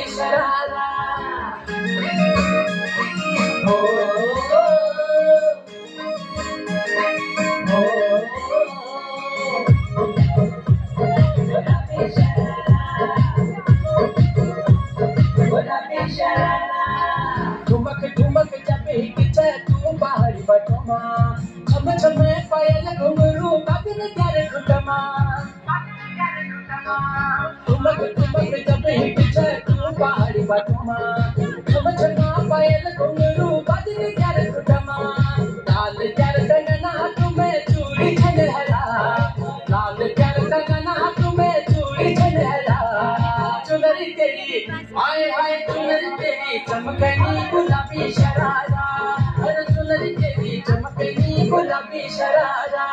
गुलाबी शरारा हो गुलाबी शरारा ठुमक ठुमक जब हिकचे तू पहाड़ी बटमा छम छम पायल घुंघरू बादल क्यारे खुटमा ठुमक ठुमक जब हिकचे तू पहाड़ी बटमा छम छम पायल घुंघरू बादल क्यारे खुटमा लाल क्यार कंगना तुम्हें चूड़ी छनहरा लाल क्यार कंगना तुम्हें चूड़ी छनहरा चुनरी तेरी आए आए चुनरी तेरी चमकनी गुलाबी शरारा अरे चुनरी तेरी चमकनी गुलाबी शरारा